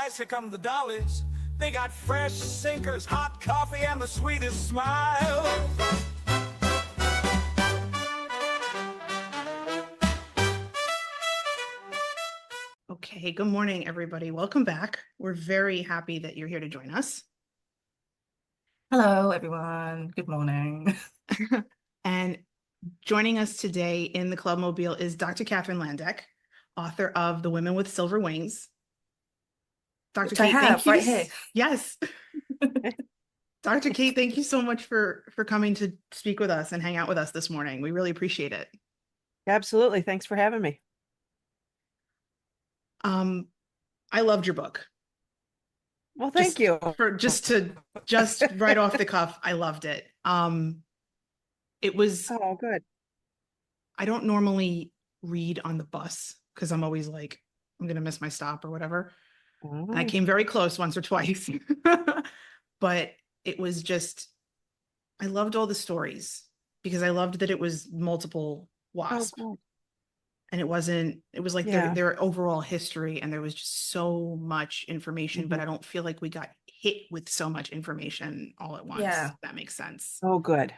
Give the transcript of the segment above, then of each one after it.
guys, here come the dollies. They got fresh sinkers, hot coffee, and the sweetest smile. Okay, good morning, everybody. Welcome back. We're very happy that you're here to join us. Hello, everyone. Good morning. And joining us today in the Clubmobile is Dr. Katherine Landdeck, author of The Women with Silver Wings. Dr. Which I Kate, thank have you. right here. Yes. Dr. Kate, thank you so much for coming to speak with us and hang out with us this morning. We really appreciate it. Absolutely. Thanks for having me. I loved your book. Well, thank you. Just right off the cuff, I loved it. It was, Oh, good. I don't normally read on the bus because I'm always like, I'm going to miss my stop or whatever. And I came very close once or twice, but it was just, I loved all the stories because I loved that it was multiple WASP. Oh, and it was like their overall history, and there was just so much information, but I don't feel like we got hit with so much information all at once. Yeah. That makes sense. Oh, good.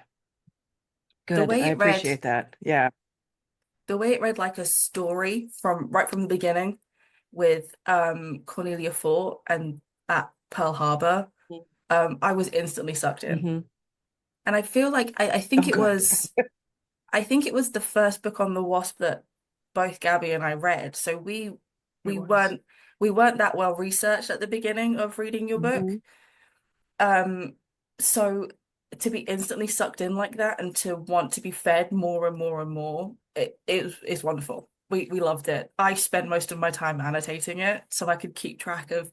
The Good. way I it read, appreciate that. Yeah. the way it read like a story from right from the beginning with Cornelia Fort and at Pearl Harbor, I was instantly sucked in. And I feel like I think it was the first book on the WASP that both Gabby and I read. So we weren't that well researched at the beginning of reading your book. So to be instantly sucked in like that and to want to be fed more and more and more, it is wonderful. We loved it. I spent most of my time annotating it so I could keep track of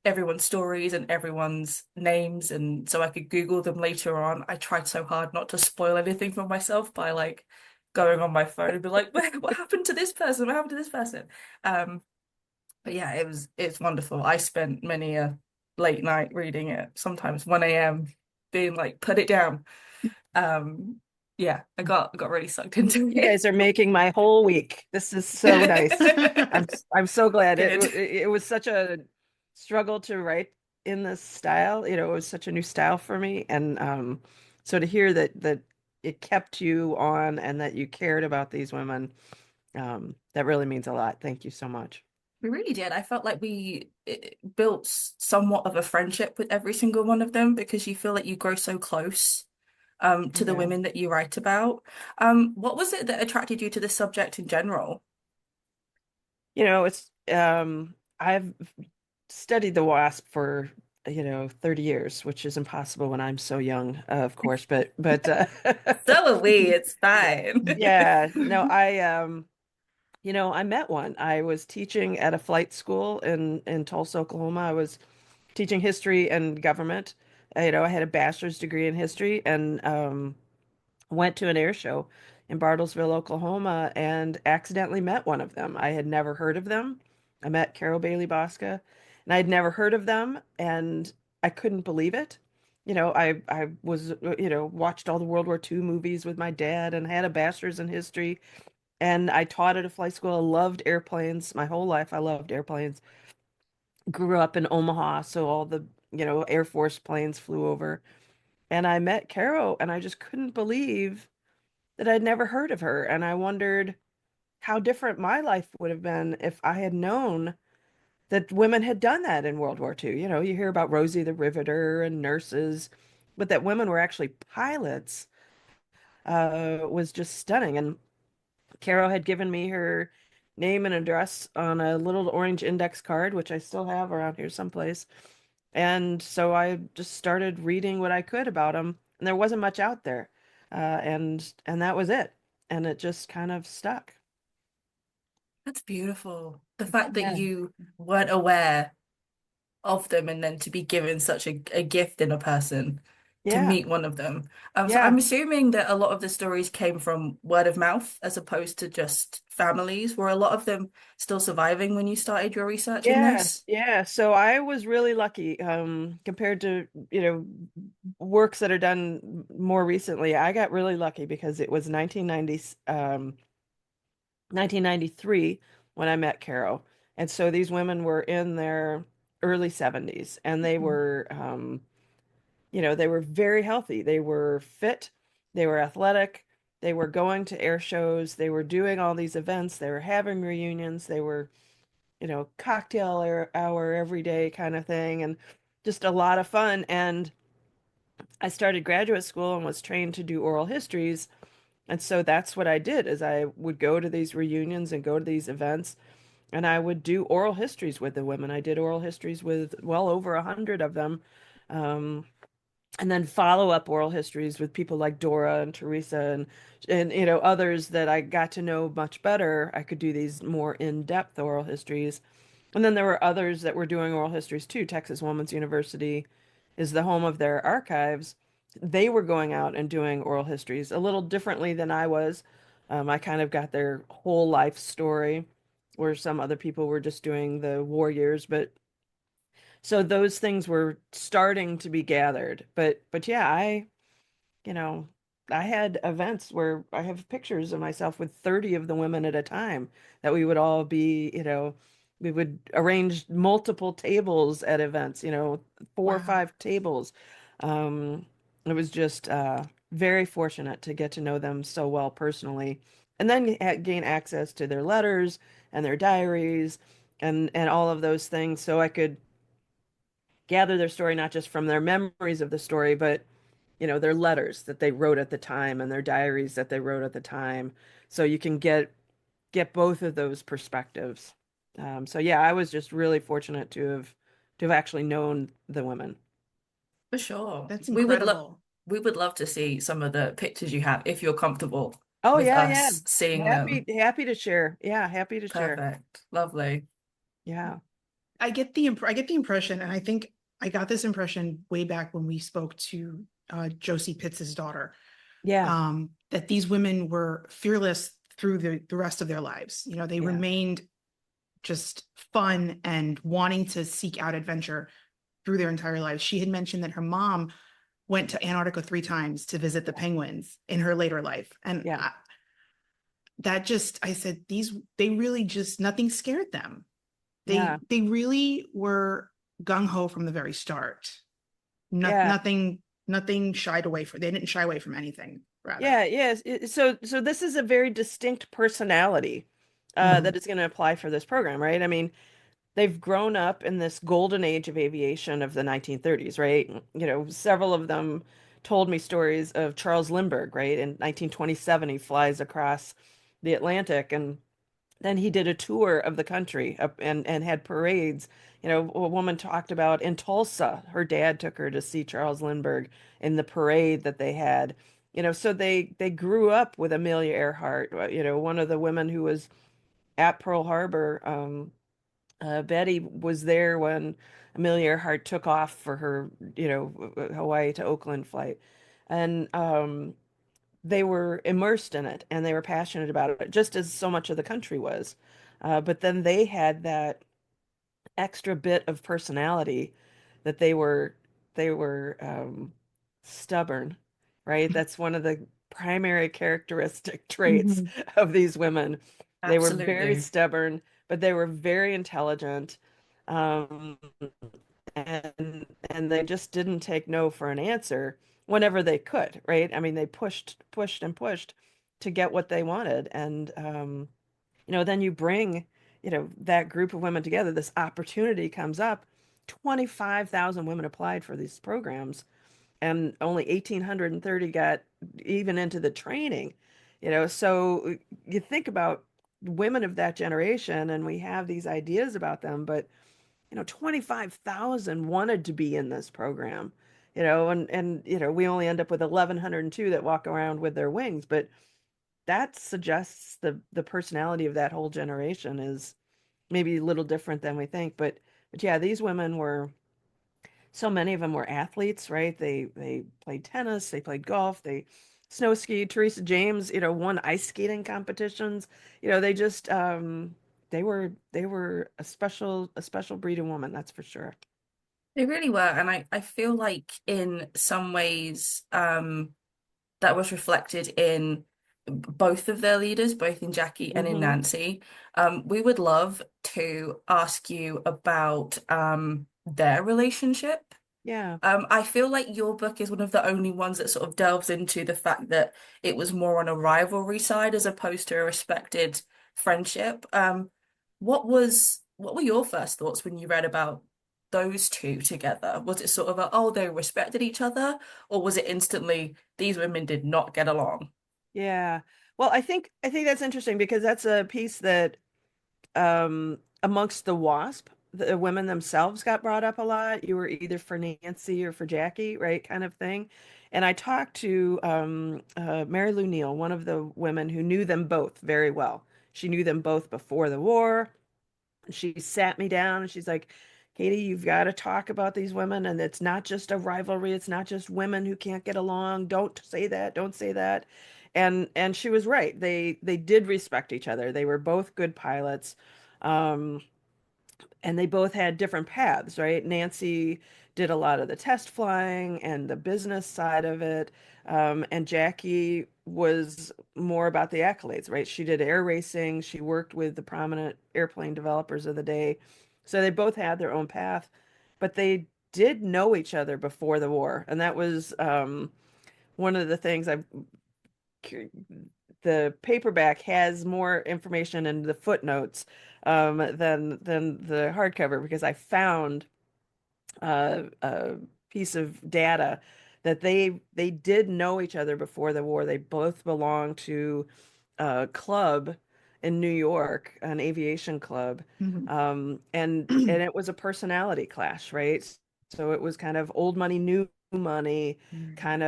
everyone's stories and everyone's names, and so I could Google them later on. I tried so hard not to spoil anything for myself by like going on my phone and be like, what happened to this person? What happened to this person? But yeah, it's wonderful. I spent many a late night reading it, sometimes 1 a.m. being like, put it down. Yeah, I got really sucked into it. You guys are making my whole week. This is so nice. I'm so glad. It was such a struggle to write in this style. You know, it was such a new style for me. And so to hear that it kept you on and that you cared about these women, that really means a lot. Thank you so much. We really did. I felt like we built somewhat of a friendship with every single one of them because you feel like you grow so close to the women that you write about. What was it that attracted you to the subject in general? You know, it's I've studied the WASP for 30 years, which is impossible when I'm so young, of course, but So are we, it's fine. yeah, no, I met one. I was teaching at a flight school in Tulsa, Oklahoma. I was teaching history and government. I had a bachelor's degree in history and went to an air show in Bartlesville, Oklahoma, and accidentally met one of them. I had never heard of them. I met Carol Bailey Bosca, and I had never heard of them, and I couldn't believe it. I was, watched all the World War II movies with my dad and had a bachelor's in history, and I taught at a flight school. I loved airplanes my whole life. I loved airplanes. Grew up in Omaha, so all the, Air Force planes flew over. And I met Carol, and I just couldn't believe that I'd never heard of her. And I wondered how different my life would have been if I had known that women had done that in World War II. You hear about Rosie the Riveter and nurses, but that women were actually pilots was just stunning. And Carol had given me her name and address on a little orange index card, which I still have around here someplace. And so I just started reading what I could about them, and there wasn't much out there. And that was it. And it just kind of stuck. That's beautiful. The fact that Yeah. you weren't aware of them and then to be given such a gift in a person to Yeah. meet one of them. So Yeah. I'm assuming that a lot of the stories came from word of mouth as opposed to just families. Were a lot of them still surviving when you started your research in Yeah. this? Yeah. So I was really lucky, compared to, works that are done more recently. I got really lucky because it was 1993 when I met Carol. And so these women were in their early 70s, and they Mhm. were they were very healthy. They were fit, they were athletic, they were going to air shows, they were doing all these events, they were having reunions, they were, cocktail hour every day kind of thing, and just a lot of fun. And I started graduate school and was trained to do oral histories. And so that's what I did is I would go to these reunions and go to these events and I would do oral histories with the women. I did oral histories with well over 100 of them. Um, and then follow up oral histories with people like Dora and Teresa and others that I got to know much better. I could do these more in-depth oral histories. And then there were others that were doing oral histories too. Texas Woman's University is the home of their archives. They were going out and doing oral histories a little differently than I was. I kind of got their whole life story, where some other people were just doing the war years. But so those things were starting to be gathered. But yeah, you know, I had events where I have pictures of myself with 30 of the women at a time that we would all be, we would arrange multiple tables at events, four or Wow. five tables. Um, it was just very fortunate to get to know them so well personally, and then gain access to their letters and their diaries and all of those things, so I could gather their story not just from their memories of the story, but their letters that they wrote at the time and their diaries that they wrote at the time. So you can get both of those perspectives. So yeah, I was just really fortunate to have actually known the women. For sure. That's We would love incredible. we would love to see some of the pictures you have if you're comfortable Oh with yeah, yeah. us seeing Happy them. happy to share. Yeah, happy to share. Perfect. Lovely. Yeah. I get the impression, and I think I got this impression way back when we spoke to Josie Pitts's daughter, Yeah. that these women were fearless through the rest of their lives. They Yeah. remained just fun and wanting to seek out adventure through their entire lives. She had mentioned that her mom went to Antarctica 3 times to visit the penguins in her later life. And Yeah. I said, they really just, nothing scared them. Yeah. They really were gung ho from the very start. Yeah. Nothing shied away from, they didn't shy away from anything, rather. Yeah, yes. So this is a very distinct personality Mhm. that is going to apply for this program, right? I mean, they've grown up in this golden age of aviation of the 1930s, right? Several of them told me stories of Charles Lindbergh, right? In 1927, he flies across the Atlantic and then he did a tour of the country up and had parades. A woman talked about in Tulsa, her dad took her to see Charles Lindbergh in the parade that they had. So they grew up with Amelia Earhart. One of the women who was at Pearl Harbor, Betty was there when Amelia Earhart took off for her, Hawaii to Oakland flight. And they were immersed in it and they were passionate about it, just as so much of the country was. But then they had that extra bit of personality that they were stubborn, right? That's one of the primary characteristic traits Mhm. of these women. They were very Absolutely. stubborn, but they were very intelligent. Um, and they just didn't take no for an answer whenever they could, right? I mean, they pushed and pushed to get what they wanted. And then you bring, that group of women together, this opportunity comes up. 25,000 women applied for these programs, and only 1,830 got even into the training. So you think about women of that generation, and we have these ideas about them, but 25,000 wanted to be in this program, and we only end up with 1,102 that walk around with their wings, but that suggests the personality of that whole generation is maybe a little different than we think. But yeah, these women were so many of them were athletes, right? They played tennis, they played golf, they snow skied. Teresa James, won ice skating competitions. They just they were a special breed of woman, that's for sure. They really were. And I feel like in some ways, that was reflected in both of their leaders, both in Jackie and in Nancy. We would love to ask you about their relationship. Yeah. I feel like your book is one of the only ones that sort of delves into the fact that it was more on a rivalry side as opposed to a respected friendship. What were your first thoughts when you read about those two together? Was it sort of oh, they respected each other, or was it instantly these women did not get along? Yeah. Well, I think that's interesting because that's a piece that amongst the WASP, the women themselves got brought up a lot. You were either for Nancy or for Jackie, right? Kind of thing. And I talked to Mary Lou Neal, one of the women who knew them both very well. She knew them both before the war. She sat me down and she's like, Katie, you've got to talk about these women, and it's not just a rivalry. It's not just women who can't get along. Don't say that. Don't say that. And she was right. They did respect each other. They were both good pilots. Um, and they both had different paths, right? Nancy did a lot of the test flying and the business side of it. And Jackie was more about the accolades, right? She did air racing. She worked with the prominent airplane developers of the day. So they both had their own path, but they did know each other before the war. And that was one of the things the paperback has more information in the footnotes than the hardcover because I found a piece of data that they did know each other before the war. They both belonged to a club in New York, an aviation club, Mhm. and it was a personality clash, right? So it was kind of old money, new money, Mm. kind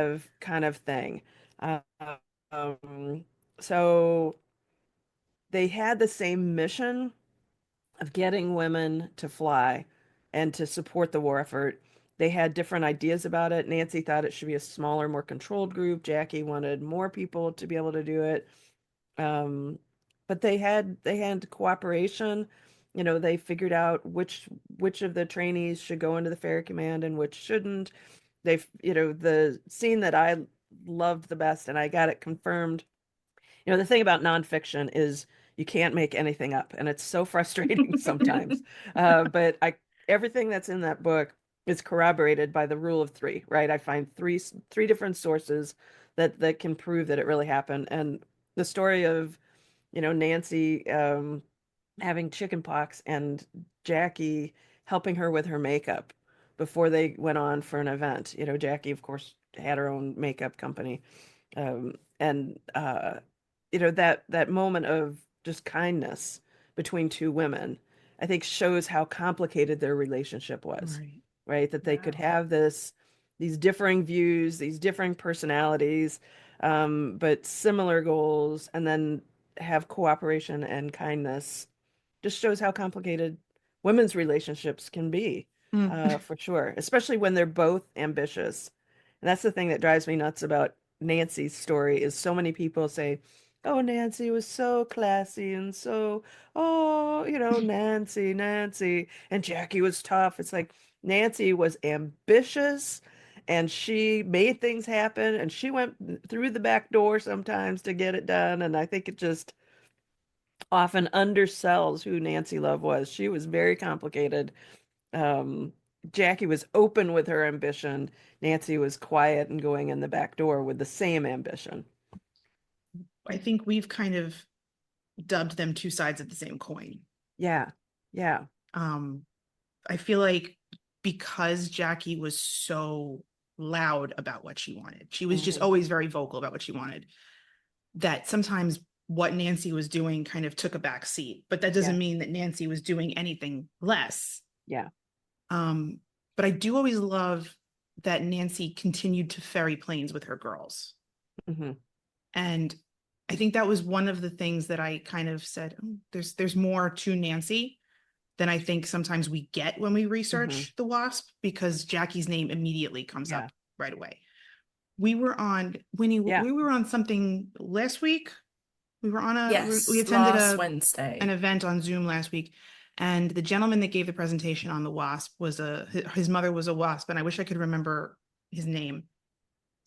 of thing. Uh, um, so they had the same mission of getting women to fly and to support the war effort. They had different ideas about it. Nancy thought it should be a smaller, more controlled group. Jackie wanted more people to be able to do it. Um, but they had cooperation. You know, they figured out which of the trainees should go into the Fair Command and which shouldn't. The scene that I loved the best, and I got it confirmed. The thing about nonfiction is you can't make anything up, and it's so frustrating sometimes. But everything that's in that book is corroborated by the rule of three, right? I find three different sources that can prove that it really happened. And the story of, Nancy having chickenpox and Jackie helping her with her makeup before they went on for an event. Jackie, of course, had her own makeup company. And that moment of just kindness between two women, I think shows how complicated their relationship was, Right. right? That they could Yeah. have these differing views, these differing personalities, but similar goals, and then have cooperation and kindness. Just shows how complicated women's relationships can be, Mm. for sure, especially when they're both ambitious. And that's the thing that drives me nuts about Nancy's story is so many people say, "Oh, Nancy was so classy and so, oh, Nancy, Nancy." And Jackie was tough. It's like Nancy was ambitious and she made things happen and she went through the back door sometimes to get it done. And I think it just often undersells who Nancy Love was. She was very complicated. Um, Jackie was open with her ambition. Nancy was quiet and going in the back door with the same ambition. I think we've kind of dubbed them two sides of the same coin. Yeah. Yeah. Um, I feel like because Jackie was so loud about what she wanted, she was just Mhm. always very vocal about what she wanted, that sometimes what Nancy was doing kind of took a back seat. But that doesn't Yeah. mean that Nancy was doing anything less. Yeah. Um, but I do always love that Nancy continued to ferry planes with her girls. Hmm. And I think that was one of the things that I kind of said, oh, there's more to Nancy than I think sometimes we get when we Hmm. research the WASP, because Jackie's name immediately comes Yeah. up right away. We were on Winnie, Yeah. we were on something last week. We Yes, attended last an Wednesday. event on Zoom last week, and the gentleman that gave the presentation on the WASP was his mother was a WASP, and I wish I could remember his name.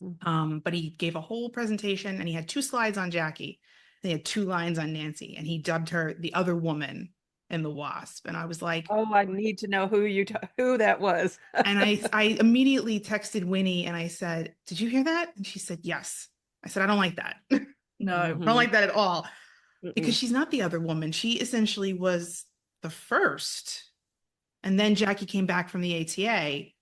But he gave a whole presentation and he had 2 slides on Jackie. He had 2 lines on Nancy, and he dubbed her the other woman in the WASP. And I was like, Oh, I need to know who that was. and I immediately texted Winnie and I said, "Did you hear that?" And she said, "Yes." I said, "I don't like that. I No. don't like that at all." Because Mm-mm. she's not the other woman. She essentially was the first. And then Jackie came back from the ATA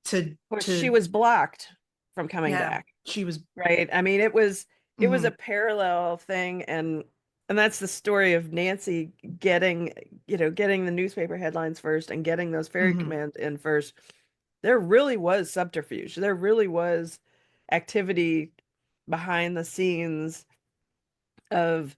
to Well, she was blocked from coming Yeah. back, she was right? I mean, it was a mhm, parallel thing, and that's the story of Nancy getting, getting the newspaper headlines first and getting those ferry mhm, commands in first. There really was subterfuge. There really was activity behind the scenes of,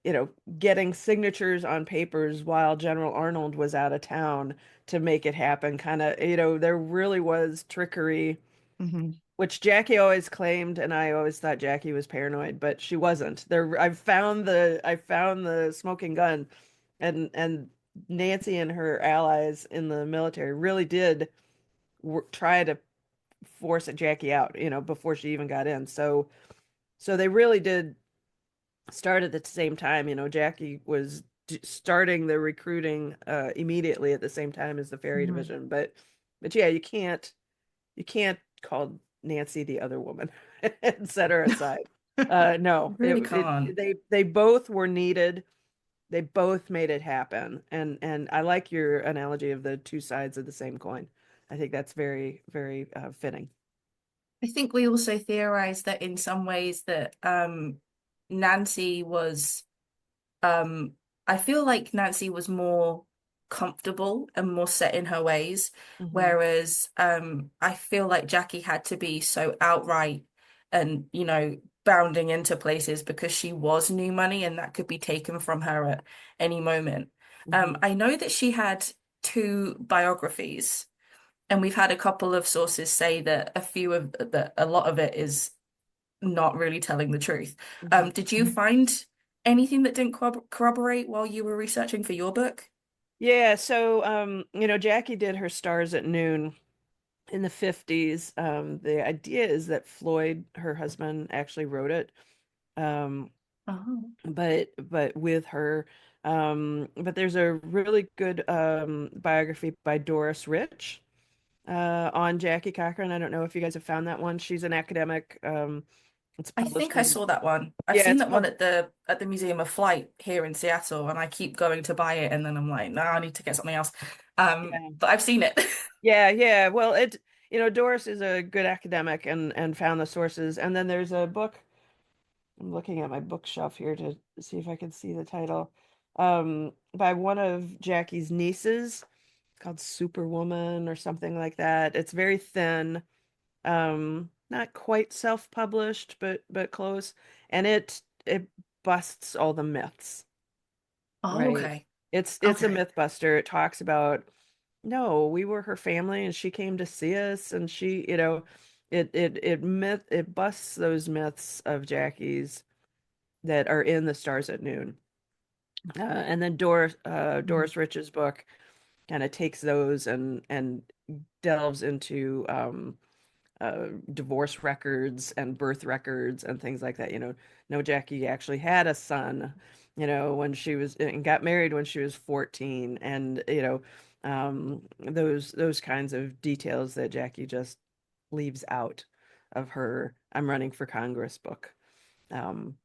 you know, getting signatures on papers while General Arnold was out of town to make it happen. Kind of, there really was trickery, mhm, which Jackie always claimed, and I always thought Jackie was paranoid, but she wasn't. I found the smoking gun, and Nancy and her allies in the military really did try to force Jackie out, before she even got in. So they really did start at the same time. Jackie was starting the recruiting immediately at the same time as the ferry mhm. division. But yeah, you can't call Nancy the other woman and set her aside. No, Really can't. they both were needed. They both made it happen. And I like your analogy of the 2 sides of the same coin. I think that's very, very fitting. I think we also theorized that in some ways that Nancy was I feel like Nancy was more comfortable and more set in her ways, Hmm. whereas I feel like Jackie had to be so outright and, bounding into places because she was new money and that could be taken from her at any moment. Hmm. I know that she had 2 biographies, and we've had a couple of sources say that a lot of it is not really telling the truth. Hmm. Did you find anything that didn't corroborate while you were researching for your book? Yeah, so Jackie did her Stars at Noon in the 50s. The idea is that Floyd, her husband, actually wrote it. Um, Oh, but with her. But there's a really good biography by Doris Rich on Jackie Cochran. I don't know if you guys have found that one. She's an academic. It's I published think I in, saw that one. I've yeah, seen it's that one pub at the Museum of Flight here in Seattle, and I keep going to buy it, and then I'm like, no, I need to get something else. yeah. But I've seen it. Yeah, yeah. Well, Doris is a good academic and found the sources. And then there's a book. I'm looking at my bookshelf here to see if I can see the title. By one of Jackie's nieces called Superwoman or something like that. It's very thin, not quite self-published, but close. And it busts all the myths, Oh, right? okay. It's a Okay. myth buster. It talks about, no, we were her family and she came to see us, and it busts those myths of Jackie's that are in the Stars at Noon. And then Mhm, Doris Rich's book kind of takes those and delves into divorce records and birth records and things like that. No, Jackie actually had a son, when she was and got married when she was 14, and those kinds of details that Jackie just leaves out of her "I'm running for Congress" book. Um,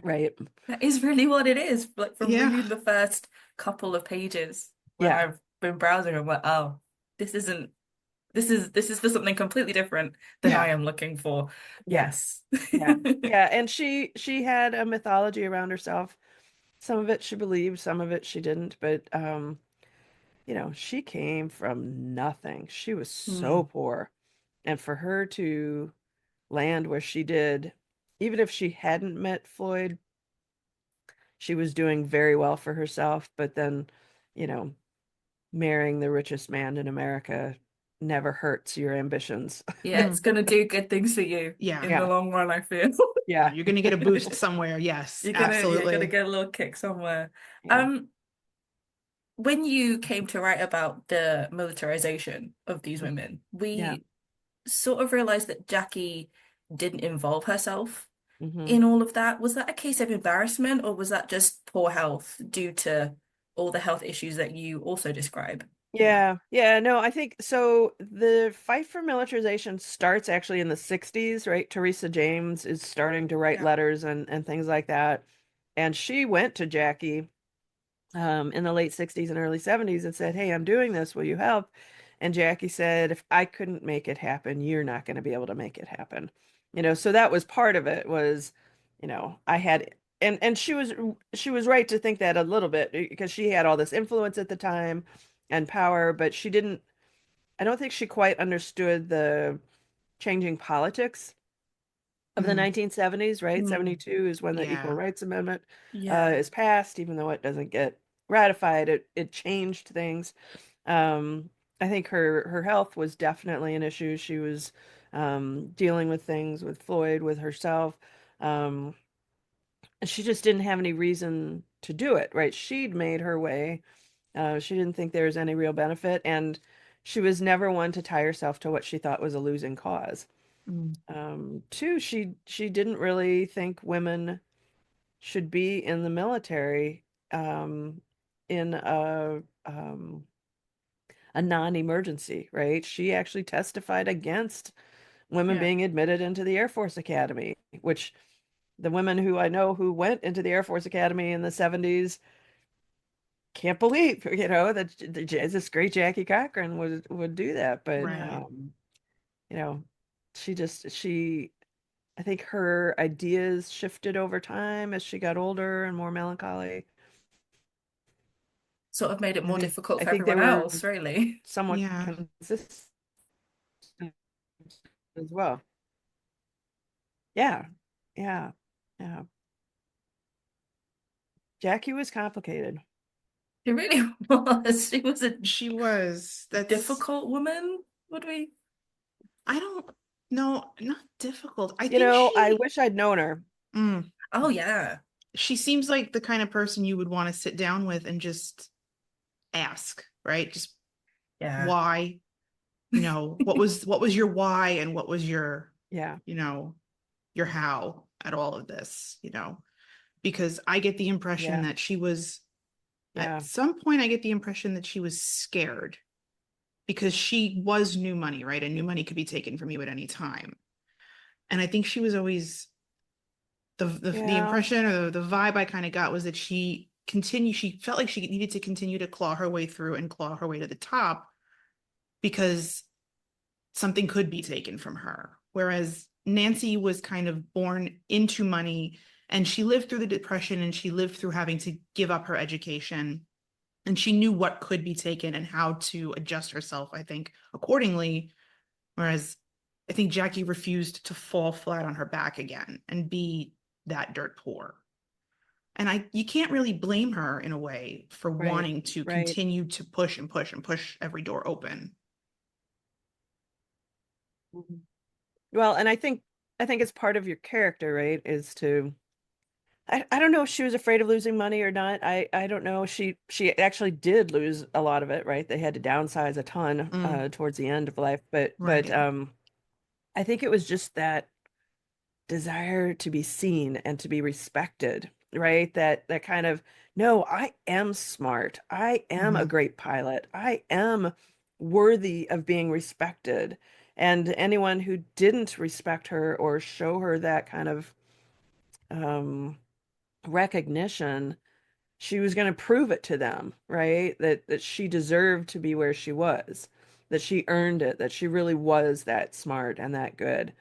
right? That is really what it is. Like from yeah, reading the first couple of pages when Yeah, I've been browsing, I'm like, oh, this isn't this is for something completely different than yeah, I am looking for. yeah, Yes. yeah, yeah. And she had a mythology around herself. Some of it she believed, some of it she didn't. But she came from nothing. She was so Hmm. poor. And for her to land where she did, even if she hadn't met Floyd, she was doing very well for herself. But then, you know, marrying the richest man in America never hurts your ambitions. Yeah, it's mhm, gonna do good things for you yeah, in the Yeah, long run, I feel. yeah. yeah, You're gonna get a boost somewhere. Yes, You're gonna absolutely. get a little kick somewhere. yeah, Um, when you came to write about the militarization of these women, yeah. sort of realized that Jackie didn't involve herself Hmm. in all of that. Was that a case of embarrassment, or was that just poor health due to all the health issues that you also describe? Yeah, yeah, no, I think so. The fight for militarization starts actually in the 60s, right? Teresa James is starting to write Yeah. letters and things like that. And she went to Jackie in the late 60s and early 70s and said, "Hey, I'm doing this. Will you help?" And Jackie said, "If I couldn't make it happen, you're not going to be able to make it happen." So that was part of it was, I had and she was right to think that a little bit because she had all this influence at the time and power, but I don't think she quite understood the changing politics of the Mm, 1970s, right? Mm, 72 is when the Equal yeah. Rights Amendment yeah. is passed, even though it doesn't get ratified. It changed things. Um, I think her health was definitely an issue. She was dealing with things with Floyd, with herself. Um, and she just didn't have any reason to do it, right? She'd made her way. She didn't think there was any real benefit, and she was never one to tie herself to what she thought was a losing cause. Mm, Two, she didn't really think women should be in the military um, in a non-emergency, right? She actually testified against women Yeah. being admitted into the Air Force Academy, which the women who I know who went into the Air Force Academy in the 70s can't believe, that this great Jackie Cochran would do that. But right. you know, she I think her ideas shifted over time as she got older and more melancholy. Sort of made it more And difficult I for think they everyone were else, really. somewhat Yeah. consistent as well. Yeah. Yeah. Yeah. Jackie was complicated. It really was. She was a She was. That's, difficult woman, would we? I don't know, not difficult. I You think know, I wish I'd known her. mm, Oh, yeah. she seems like the kind of person you would want to sit down with and just ask, right? Just Yeah. why, what was your why and what was your, Yeah. you know, your how at all of this, because I get the impression Yeah. that she was, at Yeah. some point, I get the impression that she was scared because she was new money, right? And new money could be taken from you at any time. And I think she was always the Yeah. impression or the vibe I kind of got was that she felt like she needed to continue to claw her way through and claw her way to the top because something could be taken from her. Whereas Nancy was kind of born into money and she lived through the depression and she lived through having to give up her education and she knew what could be taken and how to adjust herself, I think, accordingly. Whereas I think Jackie refused to fall flat on her back again and be that dirt poor. And you can't really blame her in a way for Right. wanting to Right. continue to push and push and push every door open. Mhm. Well, and I think it's part of your character, right? Is to I don't know if she was afraid of losing money or not. I don't know. She actually did lose a lot of it, right? They had to downsize a ton Mm, towards the end of life, but right. I think it was just that desire to be seen and to be respected, right? That kind of, no, I am smart. I am a Hmm. great pilot. I am worthy of being respected. And anyone who didn't respect her or show her that kind of um, recognition, she was going to prove it to them, right? That she deserved to be where she was, that she earned it, that she really was that smart and that good.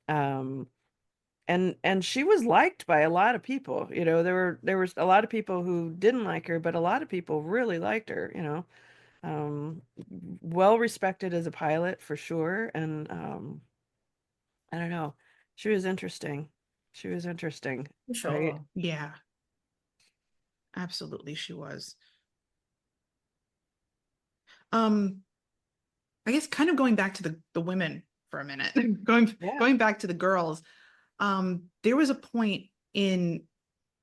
Um, and she was liked by a lot of people. There was a lot of people who didn't like her, but a lot of people really liked her. Um, well respected as a pilot for sure. And I don't know. She was interesting. She was interesting, For right? sure. Yeah, absolutely she was. Um, I guess kind of going back to the women for a minute, going Yeah. going back to the girls, there was a point in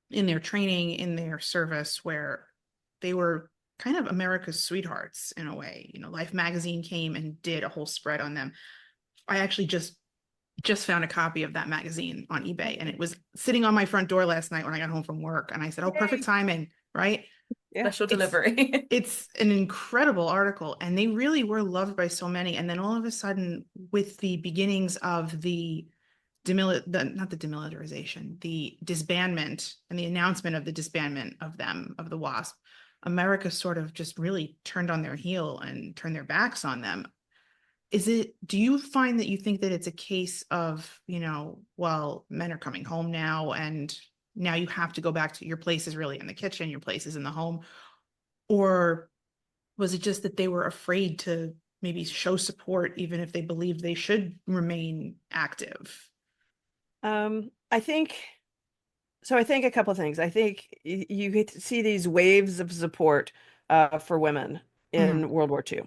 their training, in their service, where they were kind of America's sweethearts in a way. Life magazine came and did a whole spread on them. I actually just found a copy of that magazine on eBay, and it was sitting on my front door last night when I got home from work, and I said, "Oh, perfect Yay. timing, right?" Yeah. Special delivery. It's an incredible article, and they really were loved by so many. And then all of a sudden, with the beginnings of the not the demilitarization, the disbandment and the announcement of the disbandment of them, of the WASP, America sort of just really turned on their heel and turned their backs on them. Do you find that you think that it's a case of, well, men are coming home now, and now you have to go back to your place is really in the kitchen, your place is in the home? Or was it just that they were afraid to maybe show support, even if they believed they should remain active? I think so. I think a couple of things. I think you get to see these waves of support for women in World War II.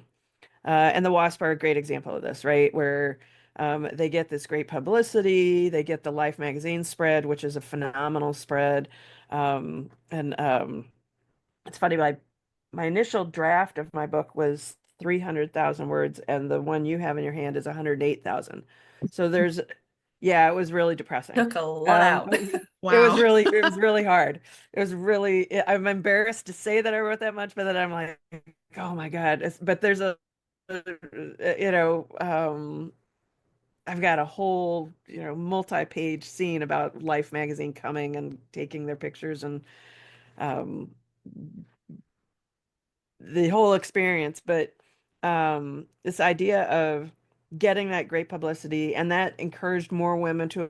And the WASP are a great example of this, right? Where they get this great publicity, they get the Life magazine spread, which is a phenomenal spread. And it's funny, my initial draft of my book was 300,000 words, and the one you have in your hand is 108,000. So yeah, it was really depressing. Took a lot out. Wow. It was really hard. I'm embarrassed to say that I wrote that much, but then I'm like, oh my God. But there's you know, I've got a whole, multi-page scene about Life magazine coming and taking their pictures and um, the whole experience. But this idea of getting that great publicity, and that encouraged more women to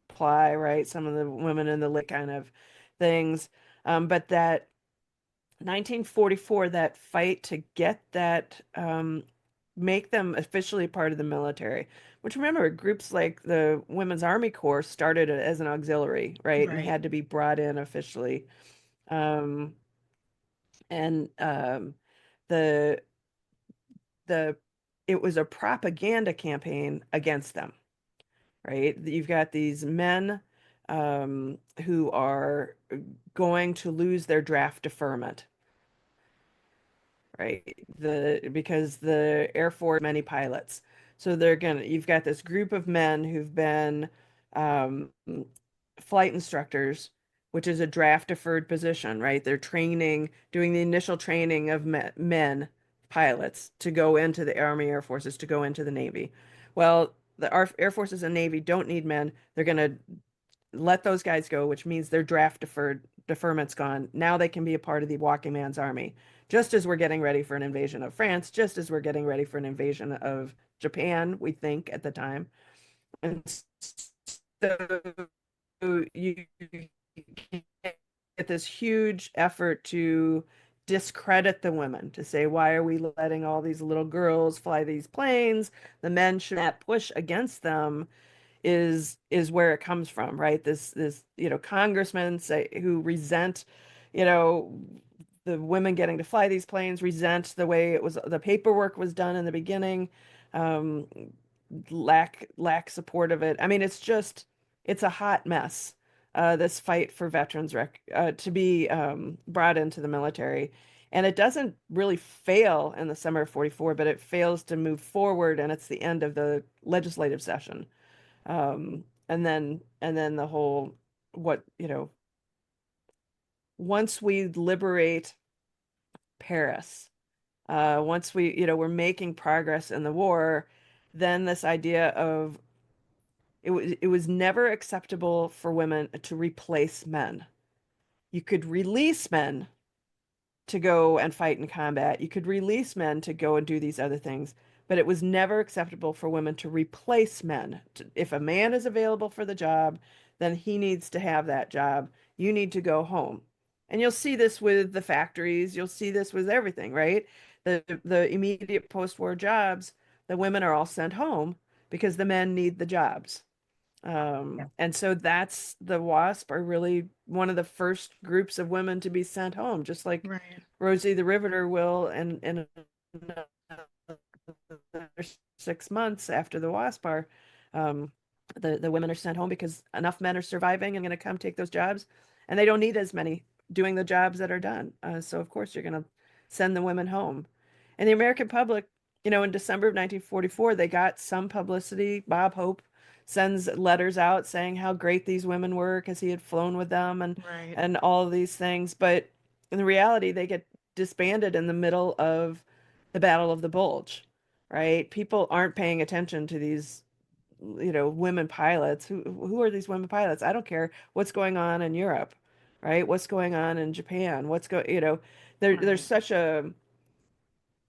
apply, right? Some of the women in the lit kind of things. But that 1944, that fight to get that, make them officially part of the military, which, remember, groups like the Women's Army Corps started as an auxiliary, right? And Right. had to be brought in officially. Um, and the the it was a propaganda campaign against them, right? You've got these men who are going to lose their draft deferment, right? Because the Air Force many pilots. So you've got this group of men who've been um, flight instructors, which is a draft deferred position, right? They're doing the initial training of men pilots to go into the Army Air Forces, to go into the Navy. Well, the Air Forces and Navy don't need men. They're going to let those guys go, which means their deferment's gone. Now they can be a part of the Walking Man's Army. Just as we're getting ready for an invasion of France, just as we're getting ready for an invasion of Japan, we think at the time. And so you get this huge effort to discredit the women, to say, why are we letting all these little girls fly these planes? The men should not push against them is where it comes from, right? This congressmen who resent, you know, the women getting to fly these planes, resent the way the paperwork was done in the beginning, um, lack support of it. I mean, it's a hot mess. This fight for veterans to be brought into the military. And it doesn't really fail in the summer of 44, but it fails to move forward, and it's the end of the legislative session. And then the whole, once we liberate Paris, once we're making progress in the war, then this idea of it was never acceptable for women to replace men. You could release men to go and fight in combat. You could release men to go and do these other things, but it was never acceptable for women to replace men. If a man is available for the job, then he needs to have that job. You need to go home. And you'll see this with the factories. You'll see this with everything, right? The immediate post-war jobs, the women are all sent home because the men need the jobs. And so the WASP are really one of the first groups of women to be sent home, just like Right. Rosie the Riveter will in 6 months after the WASP are. The women are sent home because enough men are surviving and going to come take those jobs, and they don't need as many doing the jobs that are done. So of course you're going to send the women home. And the American public in December of 1944, they got some publicity. Bob Hope sends letters out saying how great these women were because he had flown with them Right. and all of these things. But in reality, they get disbanded in the middle of the Battle of the Bulge, right? People aren't paying attention to these, women pilots. Who are these women pilots? I don't care what's going on in Europe, right? What's going on in Japan? There's Right. there's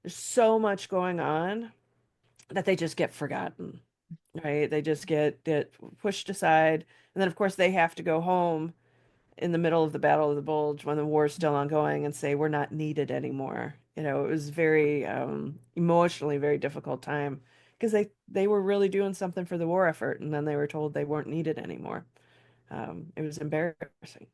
so much going on that they just get forgotten, right? They just get pushed aside. And then, of course, they have to go home in the middle of the Battle of the Bulge when the war is still ongoing and say, we're not needed anymore. It was very emotionally very difficult time because they were really doing something for the war effort, and then they were told they weren't needed anymore. It was embarrassing.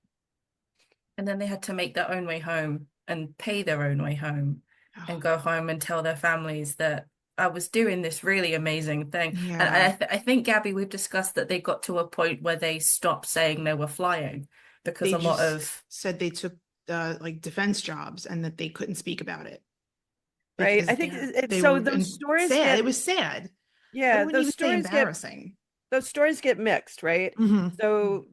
And then they had to make their own way home and pay their own way home and go home and tell their families that I was doing this really amazing thing. And Yeah. I think, Gabby, we've discussed that they got to a point where they stopped saying they were flying because They a lot just of, said they took like defense jobs and that they couldn't speak about it Right. I because think yeah. it's they so were those stories sad. It get, was sad. I yeah, wouldn't even say embarrassing. those stories get mixed, right? Hmm. So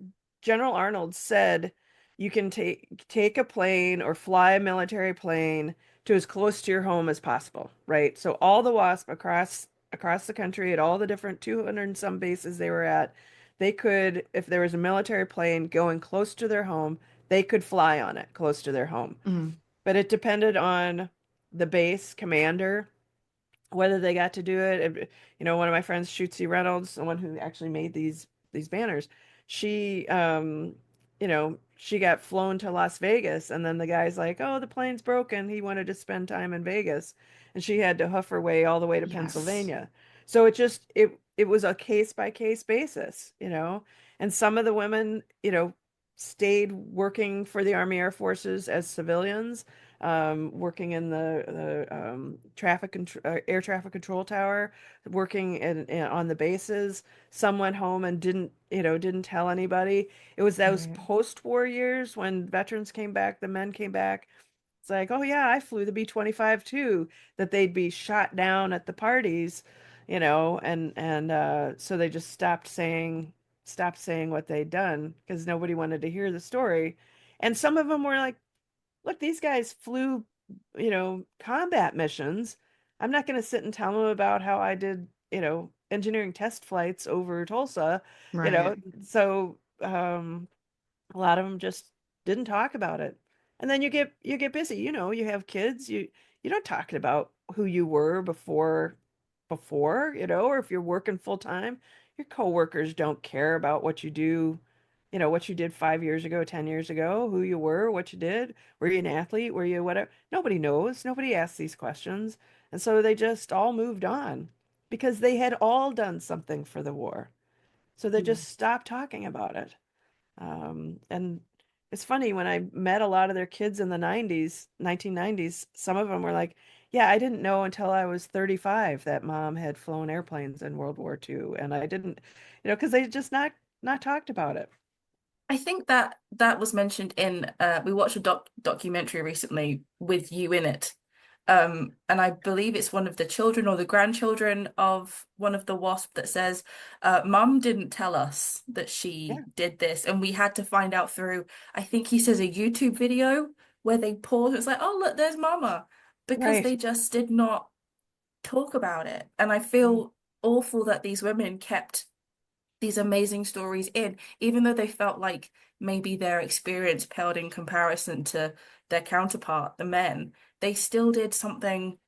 General Arnold said you can take a plane or fly a military plane to as close to your home as possible, right? So all the WASP across the country at all the different 200 and some bases they were at, they could, if there was a military plane going close to their home, they could fly on it close to their home. Hmm. But it depended on the base commander whether they got to do it. One of my friends, Shootsy Reynolds, the one who actually made these banners, she she got flown to Las Vegas, and then the guy's like, "Oh, the plane's broken." He wanted to spend time in Vegas, and she had to hoof her way all the way to Yes. Pennsylvania. So it was a case by case basis. And some of the women, stayed working for the Army Air Forces as civilians, working in the air traffic control tower, working on the bases. Some went home and didn't tell anybody. It was those Right. post-war years when veterans came back, the men came back. It's like, oh yeah, I flew the B-25 too, that they'd be shot down at the parties, and so they just stopped saying what they'd done because nobody wanted to hear the story. And some of them were like, look, these guys flew, combat missions. I'm not going to sit and tell them about how I did, engineering test flights over Tulsa, you know. Right. So a lot of them just didn't talk about it. And then you get busy, you have kids, you don't talk about who you were before, or if you're working full time, your coworkers don't care about what you do, what you did 5 years ago, 10 years ago, who you were, what you did. Were you an athlete? Were you whatever? Nobody knows. Nobody asks these questions. And so they just all moved on because they had all done something for the war. So they Mm. just stopped talking about it. And it's funny when I met a lot of their kids in the 1990s, some of them were like, yeah, I didn't know until I was 35 that mom had flown airplanes in World War II. And I didn't, because they just not talked about it. I think that was mentioned in we watched a documentary recently with you in it. And I believe it's one of the children or the grandchildren of one of the WASP that says, Mum didn't tell us that she Yeah, did this, and we had to find out through, I think he says, a YouTube video where they pause. It's like, oh, look, there's Mama, because right. they just did not talk about it. And I Mm. feel awful that these women kept these amazing stories in, even though they felt like maybe their experience paled in comparison to their counterpart, the men, they still did something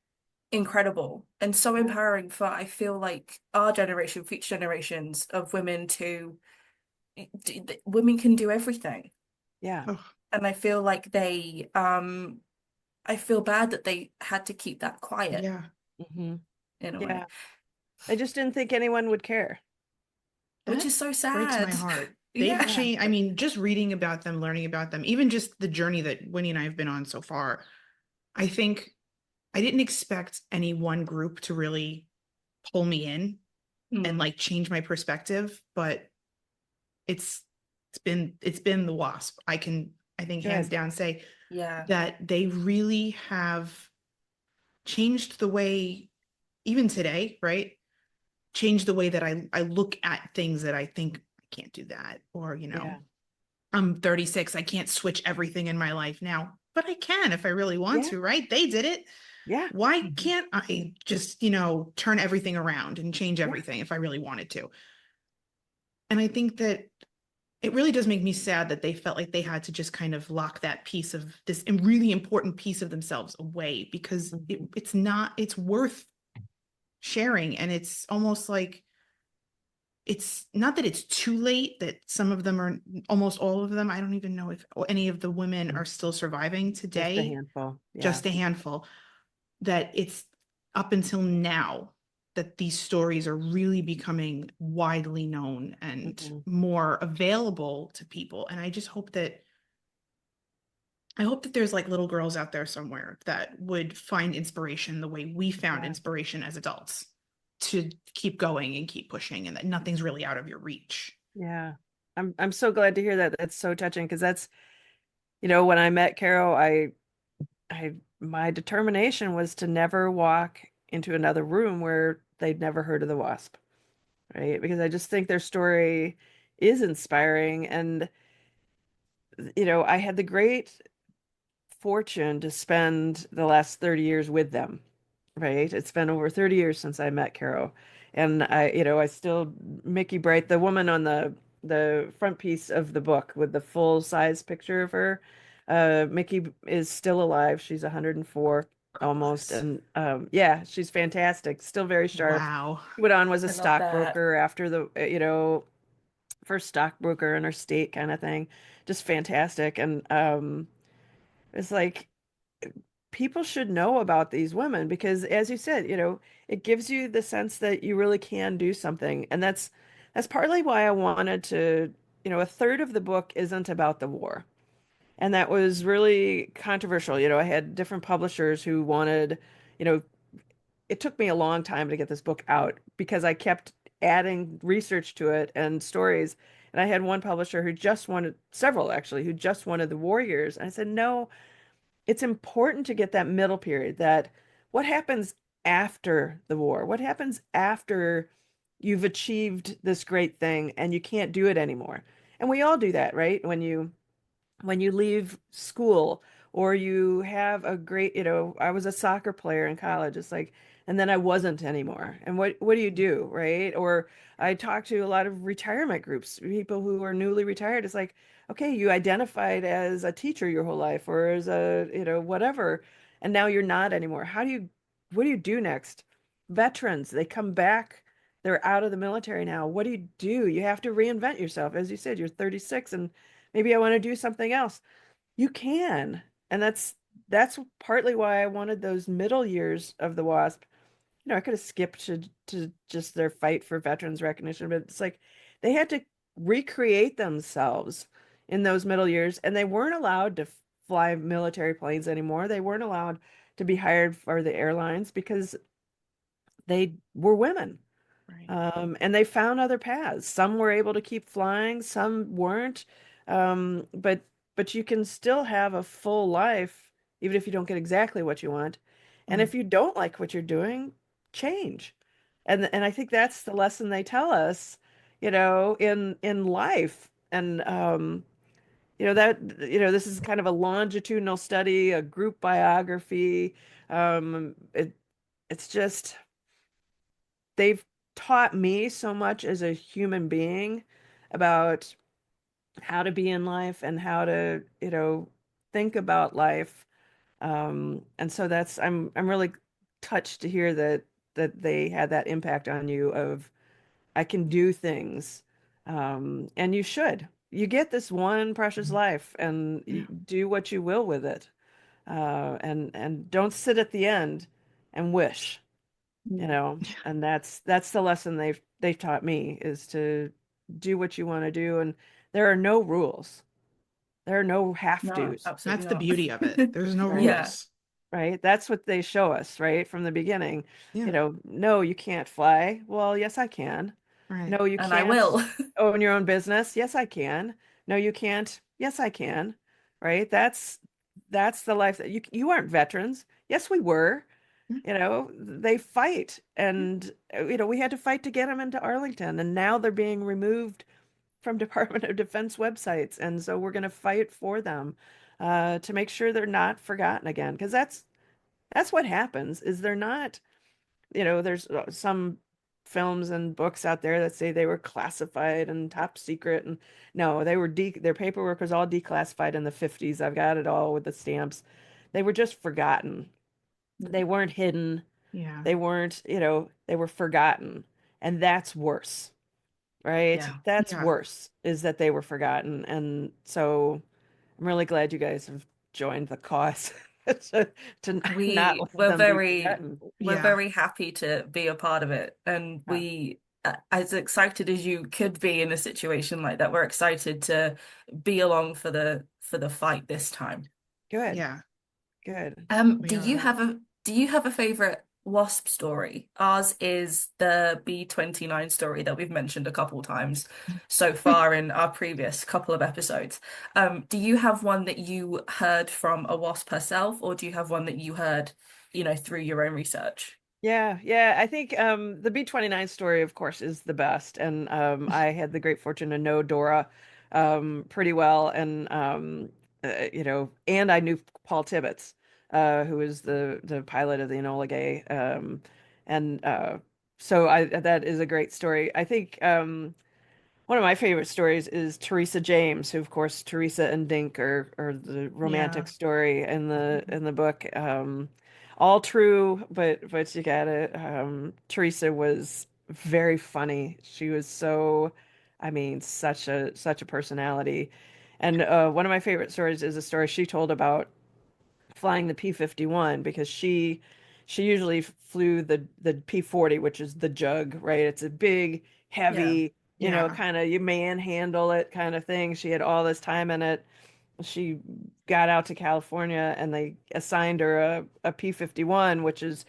incredible and so Yeah. empowering for, I feel like, our generation, future generations of women to, women can do everything. Yeah. Oh, And I feel like I feel bad that they had to keep that quiet yeah. hmm in a way, Yeah. I just didn't think anyone would care. which That is so breaks my sad. heart. They've Yeah. Yeah. changed. I mean, just reading about them, learning about them, even just the journey that Winnie and I have been on so far, I think I didn't expect any one group to really pull me in and Mm, like change my perspective, but it's it's been the WASP. I think hands Good. down say yeah. that they really have changed the way even today, right? Change the way that I look at things that I think I can't do that, or, Yeah. I'm 36, I can't switch everything in my life now, but I can if I really want Yeah. to, right? They did it. Yeah. Why can't I just, turn everything around and change Yeah. everything if I really wanted to? And I think that it really does make me sad that they felt like they had to just kind of lock that piece of this really important piece of themselves away, because Mhm. it's not, it's worth sharing. And it's almost like, it's not that it's too late, that some of them are, almost all of them, I don't even know if any of the women are still surviving Just a today, handful. Yeah. just a handful, that it's up until now that these stories are really becoming widely known and Mhm. more available to people. And I hope that there's like little girls out there somewhere that would find inspiration the way we found Yeah. inspiration as adults, to keep going and keep pushing, and that nothing's really out of your reach. Yeah. I'm so glad to hear that. That's so touching because that's, when I met Carol, I my determination was to never walk into another room where they'd never heard of the WASP, right? Because I just think their story is inspiring. And, I had the great fortune to spend the last 30 years with them, right? It's been over 30 years since I met Carol. And I still, Mickey Bright, the woman on the front piece of the book with the full size picture of her, Mickey is still alive. She's 104 God almost. bless. And yeah, she's fantastic, still very sharp. Wow. She went on, was a I love that. stockbroker after the, first stockbroker in her state kind of thing. Just fantastic. And it's like people should know about these women because, as you said, it gives you the sense that you really can do something. And that's partly why I wanted to, a third of the book isn't about the war. And that was really controversial. I had different publishers who wanted, you know, it took me a long time to get this book out because I kept adding research to it and stories. And I had one publisher who just wanted, several actually, who just wanted the war years. And I said, no, it's important to get that middle period, that what happens after the war? What happens after you've achieved this great thing and you can't do it anymore? And we all do that, right? When you leave school or you have a great, I was a soccer player in college. It's like, and then I wasn't anymore. And what do you do, right? Or I talk to a lot of retirement groups, people who are newly retired. It's like, okay, you identified as a teacher your whole life or as a, whatever, and now you're not anymore. What do you do next? Veterans, they come back, they're out of the military now. What do you do? You have to reinvent yourself. As you said, you're 36 and maybe I want to do something else. You can. And that's partly why I wanted those middle years of the WASP. I could have skipped to just their fight for veterans recognition, but it's like they had to recreate themselves in those middle years, and they weren't allowed to fly military planes anymore. They weren't allowed to be hired for the airlines because they were women. Right. And they found other paths. Some were able to keep flying, some weren't. But you can still have a full life, even if you don't get exactly what you want. And Mm. if you don't like what you're doing, change. And I think that's the lesson they tell us, in life. And this is kind of a longitudinal study, a group biography. It's just they've taught me so much as a human being about how to be in life and how to, think about life. And so I'm really touched to hear that they had that impact on you of I can do things. And you should. You get this one precious life and Yeah. you do what you will with it. And don't sit at the end and wish and that's the lesson they've taught me is to do what you want to do, and there are no rules. There are no have No, tos, That's absolutely the not. beauty of it. There's no right? Yeah. rules. Right? That's what they show us, right? From the beginning. Yeah. No, you can't fly. Well, yes, I can. Right. No, you And I can't will. own your own business. Yes, I can. No, you can't. Yes, I can. Right? That's the life that you aren't veterans. Yes, we were. they fight. And, we had to fight to get them into Arlington. And now they're being removed from Department of Defense websites. And so we're going to fight for them to make sure they're not forgotten again. Because that's what happens is they're not, there's some films and books out there that say they were classified and top secret. And no, their paperwork was all declassified in the 50s. I've got it all with the stamps. They were just forgotten. They weren't hidden. Yeah. They weren't, they were forgotten. And that's worse, right? Yeah. That's Yeah. worse, is that they were forgotten. And so I'm really glad you guys have joined the cause to not let We're them be very forgotten. we're Yeah. very happy to be a part of it, and Yeah. we as excited as you could be in a situation like that, we're excited to be along for the fight this time. Good. Yeah. Good. We Do you are. have a favorite WASP story? Ours is the B-29 story that we've mentioned a couple times so far in our previous couple of episodes. Do you have one that you heard from a WASP herself, or do you have one that you heard, through your own research? Yeah. I think the B-29 story, of course, is the best. And I had the great fortune to know Dora pretty well. And and I knew Paul Tibbets, who was the pilot of the Enola Gay. And so that is a great story. I think one of my favorite stories is Teresa James, who, of course, Teresa and Dink are the Yeah. romantic story in the book. All true, but you gotta. Teresa was very funny. She was so, I mean, such a personality. And one of my favorite stories is a story she told about flying the P-51, because she usually flew the P-40, which is the jug, right? It's a big, Yeah. heavy, Yeah. kind of you manhandle it kind of thing. She had all this time in it. She got out to California and they assigned her a P-51, which is,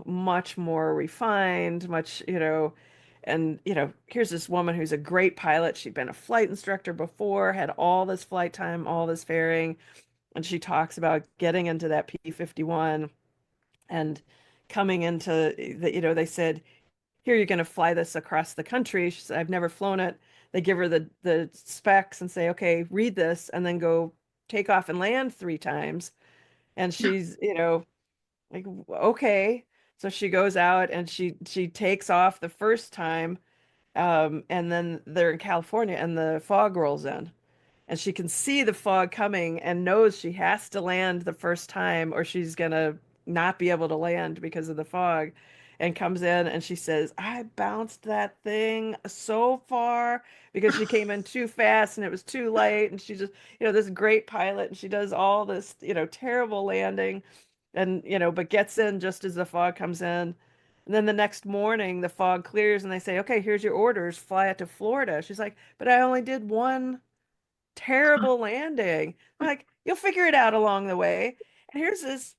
much more refined, much, and here's this woman who's a great pilot. She'd been a flight instructor before, had all this flight time, all this fairing, and she talks about getting into that P-51 and coming into they said, here, you're going to fly this across the country. She said, I've never flown it. They give her the specs and say, okay, read this and then go take off and land 3 times. And she's, like, okay. So she goes out and she takes off the first time. And then they're in California and the fog rolls in and she can see the fog coming and knows she has to land the first time or she's gonna not be able to land because of the fog, and comes in and she says, I bounced that thing so far because she came in too fast and it was too light, and she just, this great pilot, and she does all this, terrible landing, and but gets in just as the fog comes in. And then the next morning the fog clears and they say, okay, here's your orders, fly it to Florida. She's like, but I only did one terrible landing. I'm like, you'll figure it out along the way. And here's this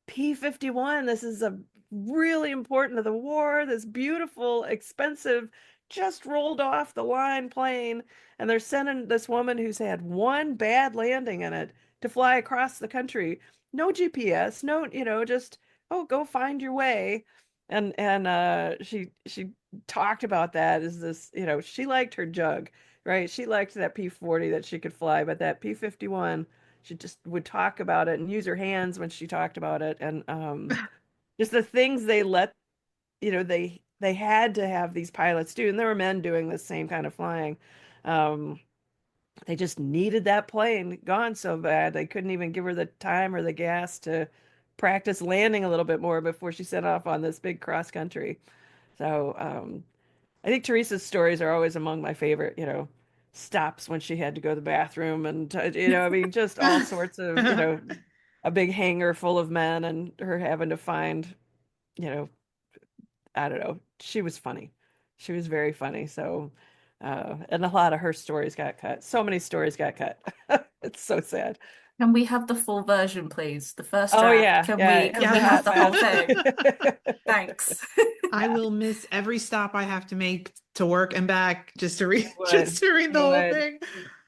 P-51. This is a really important to the war, this beautiful, expensive, just rolled off the line plane. And they're sending this woman who's had one bad landing in it to fly across the country. No GPS, no, just, oh, go find your way. And she talked about that as this, she liked her jug, right? She liked that P-40 that she could fly, but that P-51, she just would talk about it and use her hands when she talked about it. And just the things they let, they had to have these pilots do, and there were men doing the same kind of flying. They just needed that plane gone so bad they couldn't even give her the time or the gas to practice landing a little bit more before she set off on this big cross country. So I think Teresa's stories are always among my favorite, stops when she had to go to the bathroom and, I mean, just all sorts of, a big hangar full of men and her having to find, you know, I don't know. She was funny. She was very funny. So, and a lot of her stories got cut. So many stories got cut. It's so sad. Can we have the full version, please? The first Oh draft. yeah, Can yeah. we It can was we a have hot the whole mess. thing? Thanks. I will miss every stop I have to make to work and back just to read You would. just to read the You whole would. thing.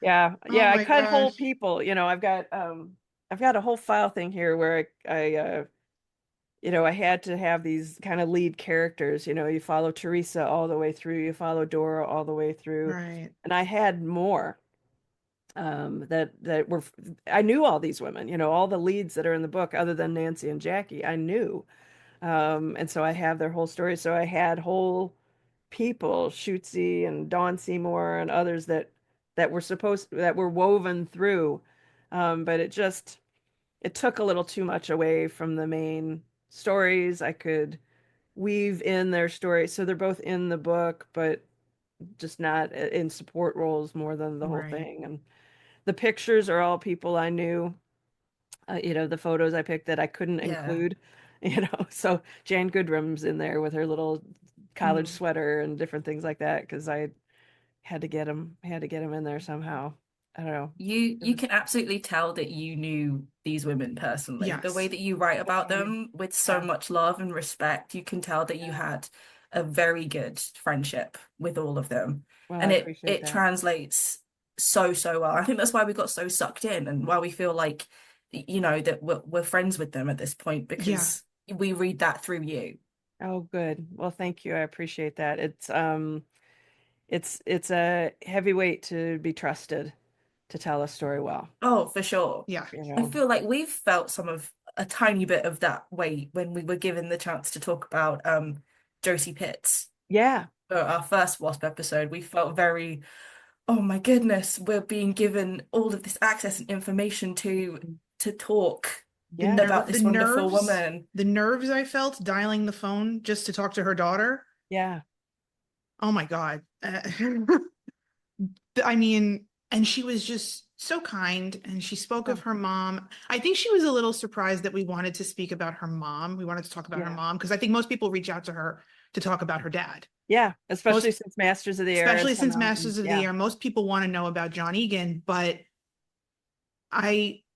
Yeah, Oh yeah, I my cut whole gosh. people. I've got a whole file thing here where I I had to have these kind of lead characters. You follow Teresa all the way through, you follow Dora all the way through, Right. and I had more that were I knew all these women, all the leads that are in the book, other than Nancy and Jackie, I knew. And so I have their whole story. So I had whole people, Shootsy and Dawn Seymour and others that were woven through. But it took a little too much away from the main stories. I could weave in their stories. So they're both in the book, but just not in support roles more than the whole Right. thing. And the pictures are all people I knew. The photos I picked that I couldn't Yeah. include, So Jan Goodrum's in there with her little college Mhm. sweater and different things like that because I had to get him in there somehow. I don't know. It You was, can absolutely tell that you knew these women personally. The way Yes. that you write about them with so yeah. much love and respect, you can tell that you had a very good friendship with all of them. Well, I And appreciate it that. translates so well. I think that's why we got so sucked in and why we feel like, that we're friends with them at this point Yeah. because we read that through you. Oh, good. Well, thank you. I appreciate that. It's a heavy weight to be trusted to tell a story well. Oh, for sure. Yeah. You I know. feel like we've felt some of a tiny bit of that weight when we were given the chance to talk about Josie Pitts Yeah. for our first WASP episode. We felt very, oh my goodness, we're being given all of this access and information to talk Yeah. The about this wonderful nerves, woman. the nerves I felt dialing the phone just to talk to her daughter. Yeah. Oh my God. I mean, and she was just so kind and she spoke Yeah. of her mom. I think she was a little surprised that we wanted to speak about her mom. We wanted to talk about her Yeah. mom because I think most people reach out to her to talk about her dad. Yeah. Especially Most, since Masters of the Air has especially come since out. Masters of the Yeah. Air, most people want to know about John Egan, but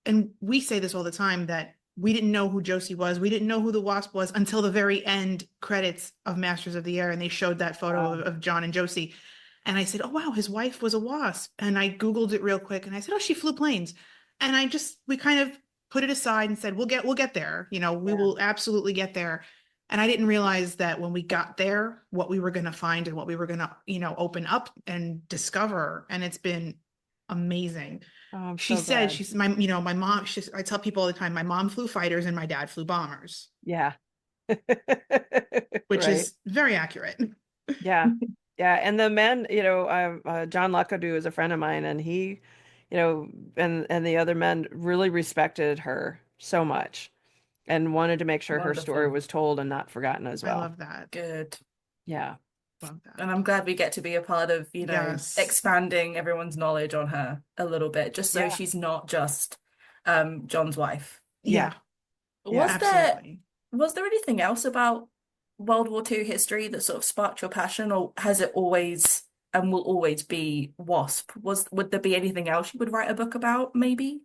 and we say this all the time that we didn't know who Josie was. We didn't know who the Wasp was until the very end credits of Masters of the Air. And they showed that photo Wow. of John and Josie. And I said, oh, wow, his wife was a Wasp. And I Googled it real quick and I said, oh, she flew planes. And we kind of put it aside and said, we'll get there. We Yeah. will absolutely get there. And I didn't realize that when we got there, what we were going to find and what we were going to, open up and discover. And it's been amazing. Oh, I'm She so said, glad. my mom, I tell people all the time, my mom flew fighters and my dad flew bombers, Yeah. which Right. is very accurate. Yeah. Yeah. And the men, John Luckadoo is a friend of mine, and he, and the other men really respected her so much and wanted to make sure her story Wonderful. was told and not forgotten as I well. love that. Good. Yeah. Love that. And I'm glad we get to be a part of, Yes. expanding everyone's knowledge on her a little bit, just so Yeah. she's not just John's wife. Yeah. Yeah. Yeah. Was there Absolutely. was there anything else about World War II history that sort of sparked your passion, or has it always and will always be WASP? Would there be anything else you would write a book about, maybe?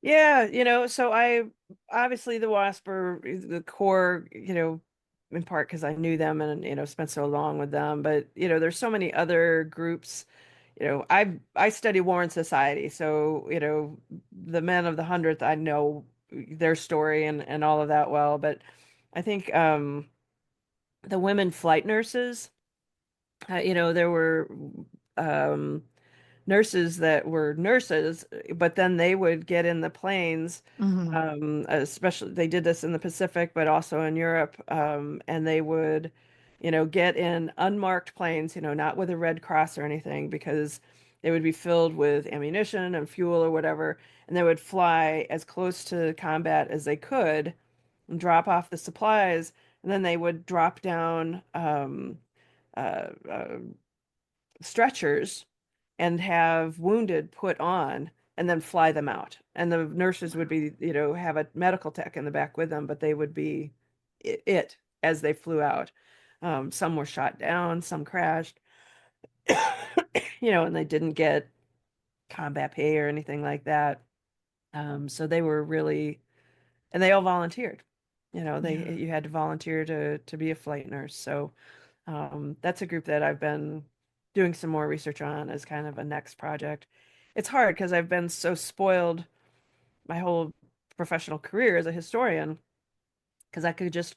Yeah, so I obviously the WASP are the core, in part because I knew them and spent so long with them. But there's so many other groups. I study war and society, so the men of the 100th, I know their story and all of that well. But I think the women flight nurses, there were um nurses that were nurses, but then they would get in the planes, Mhm. especially they did this in the Pacific, but also in Europe, and they would, get in unmarked planes, not with a Red Cross or anything, because they would be filled with ammunition and fuel or whatever, and they would fly as close to combat as they could and drop off the supplies, and then they would drop down uh, uh, stretchers and have wounded put on and then fly them out. And the nurses would be, have a medical tech in the back with them, but they would be it as they flew out. Some were shot down, some crashed, and they didn't get combat pay or anything like that. So they were really, and they all volunteered. Yeah. You had to volunteer to be a flight nurse. So that's a group that I've been doing some more research on as kind of a next project. It's hard because I've been so spoiled my whole professional career as a historian because I could just,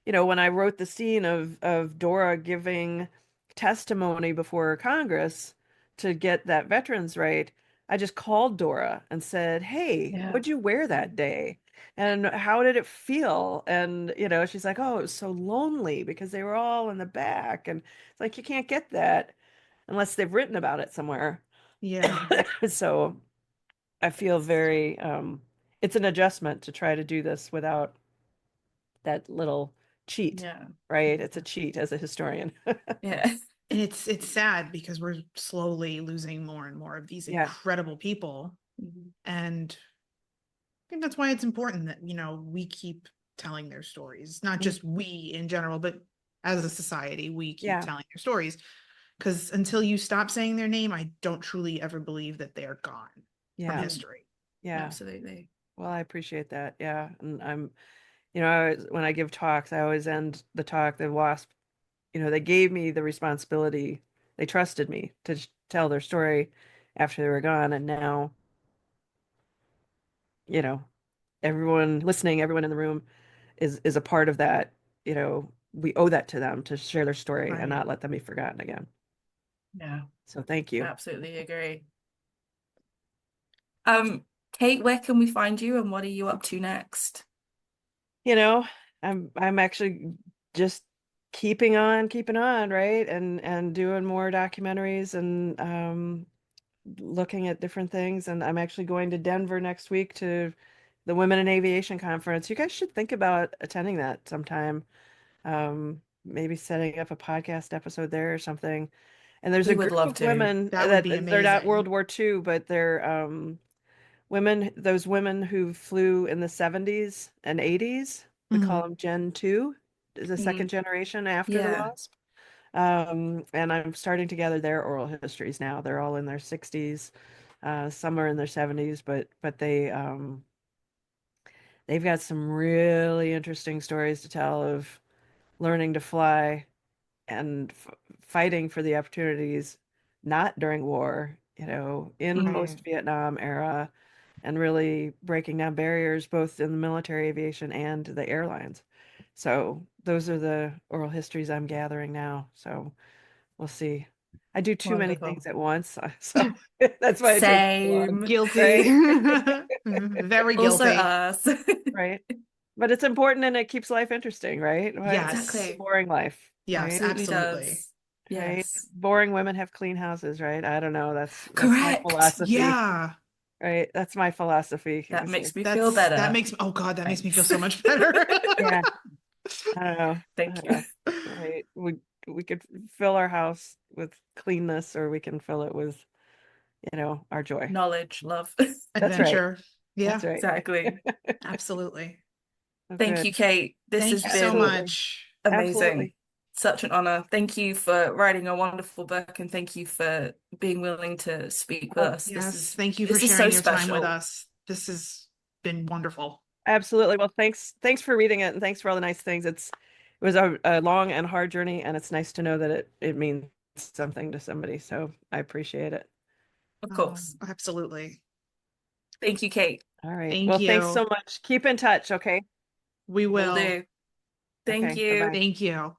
when I wrote the scene of Dora giving testimony before Congress to get that veterans right, I just called Dora and said, "Hey, Yeah. what'd you wear that day? And how did it feel?" And, she's like, "Oh, it was so lonely because they were all in the back." And it's like, you can't get that unless they've written about it somewhere. Yeah. So I feel very, it's an adjustment to try to do this without that little cheat, Yeah. right? It's a cheat as a historian. Yeah. And it's sad because we're slowly losing more and more of these Yeah. incredible people. Mhm. And I think that's why it's important that, we keep telling their stories, not just we in general, but as a society, we keep Yeah. telling their stories. Because until you stop saying their name, I don't truly ever believe that they're gone from Yeah. history. Yeah. Absolutely. Well, I appreciate that. Yeah. And I'm, when I give talks, I always end the talk, the WASP, they gave me the responsibility. They trusted me to tell their story after they were gone. And now, everyone listening, everyone in the room is a part of that. We owe that to them to share their story and Right. not let them be forgotten again. Yeah. So thank you. Absolutely agree. Kate, where can we find you and what are you up to next? I'm actually just keeping on, right? And doing more documentaries and looking at different things. And I'm actually going to Denver next week to the Women in Aviation Conference. You guys should think about attending that sometime. Maybe setting up a podcast episode there or something. And there's We a would group love of to. women That would be they're not amazing. World War II, but they're those women who flew in the 70s and 80s. We call them Gen 2, is the second generation after the Yeah. WASP. And I'm starting to gather their oral histories now. They're all in their 60s, some are in their 70s, but they've got some really interesting stories to tell of learning to fly and fighting for the opportunities not during war, in Mm. post-Vietnam era, and really breaking down barriers both in the military aviation and the airlines. So those are the oral histories I'm gathering now. So we'll see. I do too many Wonderful. things at once, so that's why it takes so long, Same. Guilty. right? Very Also guilty. us. Right. But it's important and it keeps life interesting, right? Why it's a Yes. Exactly. boring life, Yes, right? Absolutely absolutely. does. Right? Yes. Boring women have clean houses, right? I don't know. That's my Correct. philosophy, Yeah. right? That's my philosophy. That It's makes like, me feel That better. makes, oh God, that makes me feel Thanks. so much better. yeah, I don't know. I Thank don't you. know. Right? We could fill our house with cleanness, or we can fill it with, our joy. Knowledge, love. That's right. Adventure. Yeah, That's right. Exactly. absolutely. Oh, Thank good. you, Kate. This Thank has you so been Absolutely. much. amazing. Absolutely. Such an honor. Thank you for writing a wonderful book and thank you for being willing to speak with Oh, us. Yes, thank you for This is so sharing your time with special. us. This has been wonderful. absolutely. Well, thanks for reading it and thanks for all the nice things. It was a long and hard journey, and it's nice to know that it means something to somebody. So I appreciate it. Of Oh, course. absolutely. Thank you, Kate. All right. Thank Well, thanks you. so much. Keep in touch, okay? We Will will. do. Thank Okay. you. Bye-bye. Thank you.